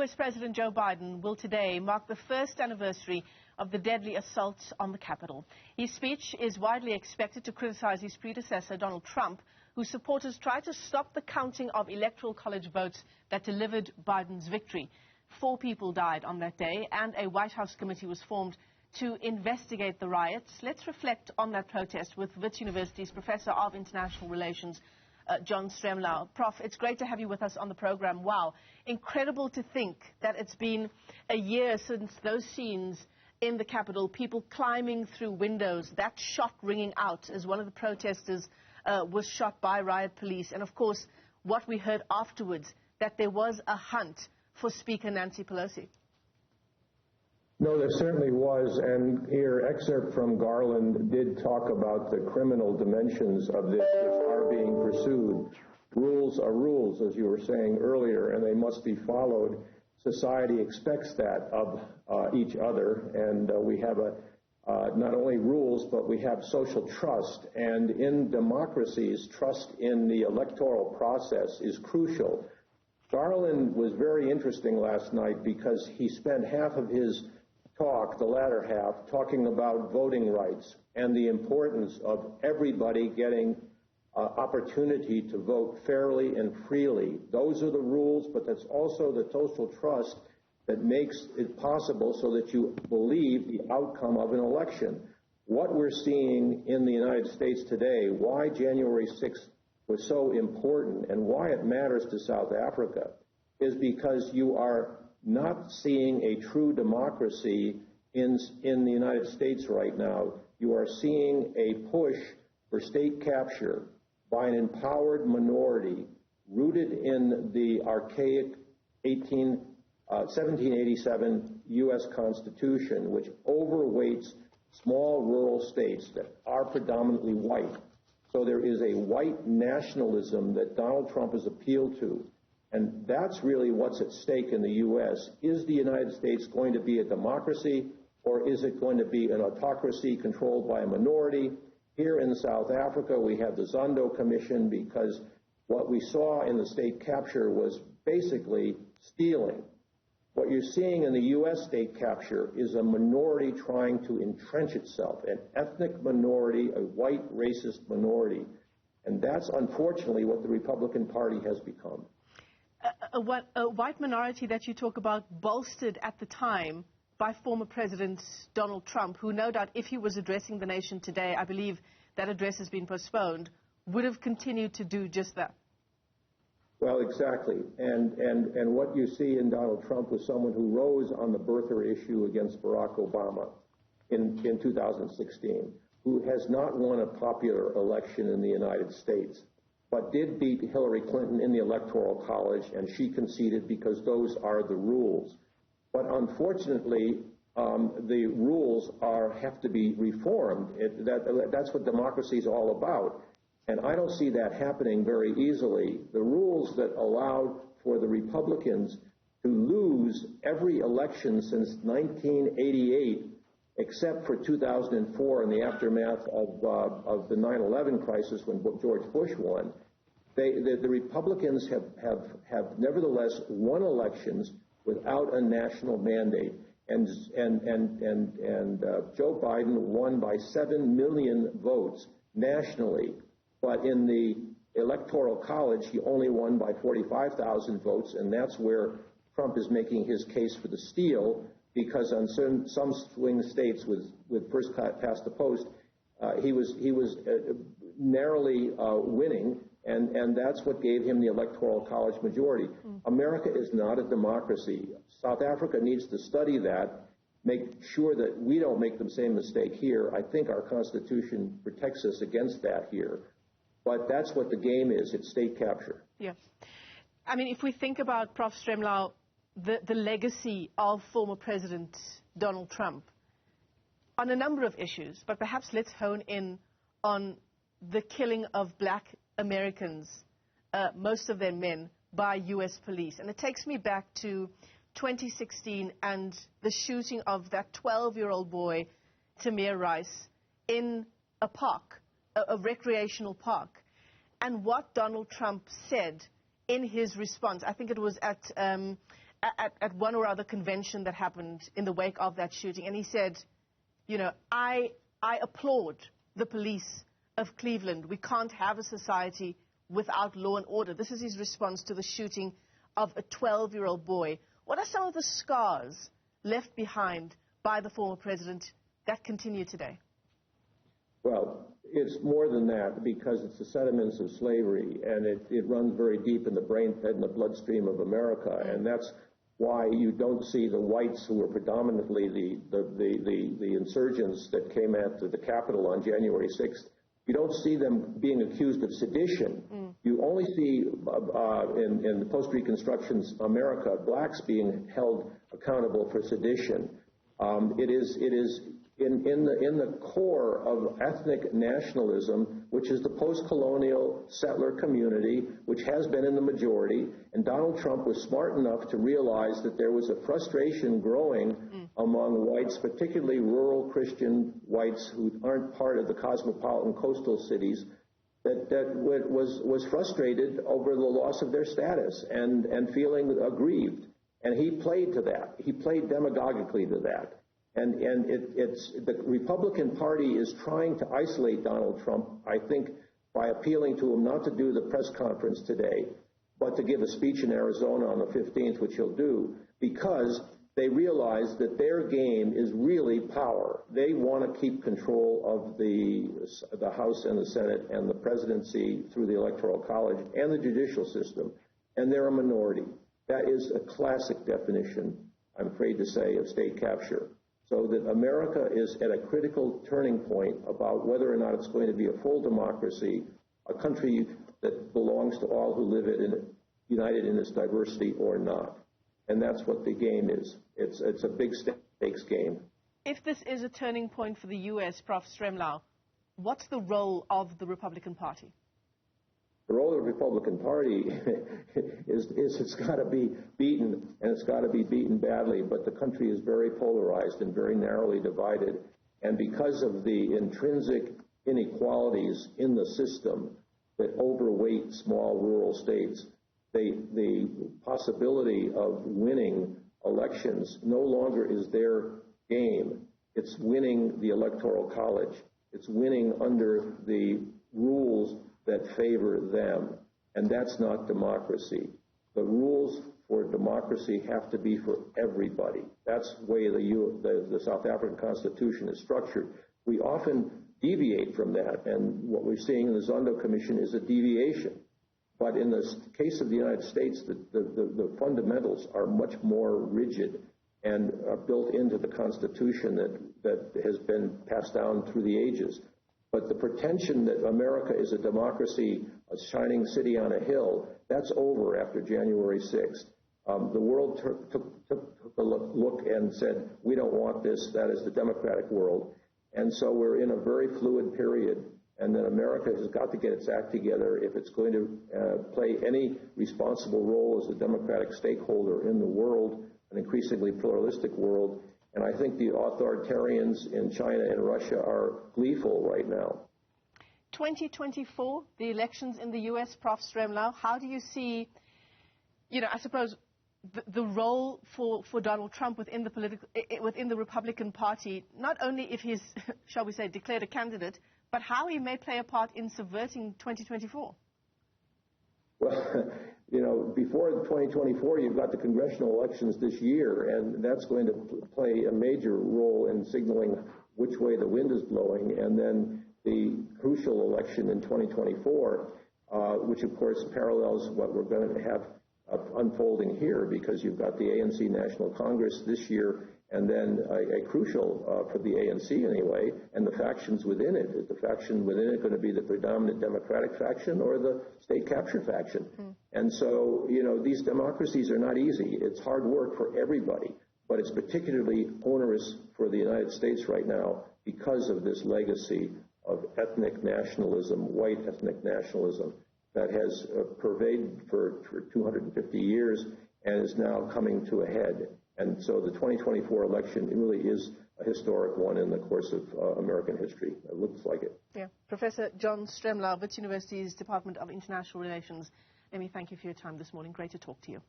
U.S. President Joe Biden will today mark the first anniversary of the deadly assault on the Capitol. His speech is widely expected to criticize his predecessor, Donald Trump, whose supporters tried to stop the counting of electoral college votes that delivered Biden's victory. 4 people died on that day, and a White House committee was formed to investigate the riots. Let's reflect on that protest with Wits University's Professor of International Relations, John Stremlau. Prof, it's great to have you with us on the program. Wow, incredible to think that it's been a year since those scenes in the Capitol, people climbing through windows, that shot ringing out as one of the protesters was shot by riot police. And of course, what we heard afterwards, that there was a hunt for Speaker Nancy Pelosi. No, there certainly was, and your excerpt from Garland did talk about the criminal dimensions of this which are being pursued. Rules are rules, as you were saying earlier, and they must be followed. Society expects that of each other, and we have not only rules, but we have social trust, and in democracies, trust in the electoral process is crucial. Garland was very interesting last night because he spent half of his talk, the latter half, talking about voting rights and the importance of everybody getting opportunity to vote fairly and freely. Those are the rules, but that's also the social trust that makes it possible so that you believe the outcome of an election. What we're seeing in the United States today, why January 6th was so important and why it matters to South Africa, is because you are not seeing a true democracy in the United States right now. You are seeing a push for state capture by an empowered minority rooted in the archaic 1787 U.S. Constitution, which overweights small rural states that are predominantly white. So there is a white nationalism that Donald Trump has appealed to. And that's really what's at stake in the U.S. Is the United States going to be a democracy, or is it going to be an autocracy controlled by a minority? Here in South Africa, we have the Zondo Commission because what we saw in the state capture was basically stealing. What you're seeing in the U.S. state capture is a minority trying to entrench itself, an ethnic minority, a white racist minority. And that's unfortunately what the Republican Party has become. A white minority that you talk about bolstered at the time by former President Donald Trump, who no doubt, if he was addressing the nation today, I believe that address has been postponed, would have continued to do just that. Well, exactly. And what you see in Donald Trump was someone who rose on the birther issue against Barack Obama in 2016, who has not won a popular election in the United States, but did beat Hillary Clinton in the Electoral College, and she conceded because those are the rules. But unfortunately, the rules have to be reformed. That's what democracy is all about. And I don't see that happening very easily. The rules that allowed for the Republicans to lose every election since 1988, except for 2004 in the aftermath of the 9/11 crisis when George Bush won, the Republicans have nevertheless won elections without a national mandate. And Joe Biden won by 7 million votes nationally. But in the Electoral College, he only won by 45,000 votes, and that's where Trump is making his case for the steal, because on some swing states with first past the post, he was narrowly winning, and that's what gave him the Electoral College majority. America is not a democracy. South Africa needs to study that, make sure that we don't make the same mistake here. I think our Constitution protects us against that here. But that's what the game is. It's state capture. Yeah. I mean, if we think about, Prof. Stremlau, the legacy of former President Donald Trump on a number of issues, but perhaps let's hone in on the killing of black Americans, most of them men, by U.S. police. And it takes me back to 2016 and the shooting of that 12-year-old boy, Tamir Rice, in a park, a recreational park, and what Donald Trump said in his response. I think it was at at one or other convention that happened in the wake of that shooting, and he said, you know, I applaud the police of Cleveland. We can't have a society without law and order. This is his response to the shooting of a 12-year-old boy. What are some of the scars left behind by the former president that continue today? Well, it's more than that, because it's the sediments of slavery, and it runs very deep in the brain and the bloodstream of America, and that's why you don't see the whites, who were predominantly the insurgents that came at the Capitol on January 6th. You don't see them being accused of sedition. You only see in the post-Reconstruction America blacks being held accountable for sedition. It is in the core of ethnic nationalism, which is the post-colonial settler community, which has been in the majority. And Donald Trump was smart enough to realize that there was a frustration growing among whites, particularly rural Christian whites who aren't part of the cosmopolitan coastal cities, that was frustrated over the loss of their status and feeling aggrieved. And he played to that. He played demagogically to that. And it's the Republican Party is trying to isolate Donald Trump, I think, by appealing to him not to do the press conference today, but to give a speech in Arizona on the 15th, which he'll do, because they realize that their game is really power. They want to keep control of the House and the Senate and the presidency through the Electoral College and the judicial system, and they're a minority. That is a classic definition, I'm afraid to say, of state capture. So that America is at a critical turning point about whether or not it's going to be a full democracy, a country that belongs to all who live in it, united in its diversity, or not. And that's what the game is. It's a big stakes game. If this is a turning point for the U.S., Prof. Stremlau, what's the role of the Republican Party? The role of the Republican Party is it's got to be beaten, and it's got to be beaten badly, but the country is very polarized and very narrowly divided. And because of the intrinsic inequalities in the system that overweight small rural states, the possibility of winning elections no longer is their game. It's winning the Electoral College. It's winning under the rules that favor them, and that's not democracy. The rules for democracy have to be for everybody. That's the way the South African Constitution is structured. We often deviate from that, and what we're seeing in the Zondo Commission is a deviation. But in the case of the United States, the fundamentals are much more rigid and are built into the Constitution that has been passed down through the ages. But the pretension that America is a democracy, a shining city on a hill, that's over after January 6th. The world took a look and said, we don't want this. That is the democratic world. And so we're in a very fluid period. And then America has got to get its act together if it's going to play any responsible role as a democratic stakeholder in the world, an increasingly pluralistic world. And I think the authoritarians in China and Russia are gleeful right now. 2024, the elections in the U.S., Prof. Stremlau, how do you see, I suppose, the role for Donald Trump within the Republican Party, not only if he's, shall we say, declared a candidate, but how he may play a part in subverting 2024? Well, before 2024, you've got the congressional elections this year, and that's going to play a major role in signaling which way the wind is blowing. And then the crucial election in 2024, which of course parallels what we're going to have unfolding here, because you've got the ANC National Congress this year, and then a crucial for the ANC anyway, and the factions within it. Is the faction within it going to be the predominant Democratic faction or the state capture faction? And so, these democracies are not easy. It's hard work for everybody, but it's particularly onerous for the United States right now because of this legacy of ethnic nationalism, white ethnic nationalism, that has pervaded for 250 years and is now coming to a head. And so the 2024 election really is a historic one in the course of American history. It looks like it. Yeah. Professor John Stremlau, Wits University's Department of International Relations. Let me thank you for your time this morning. Great to talk to you.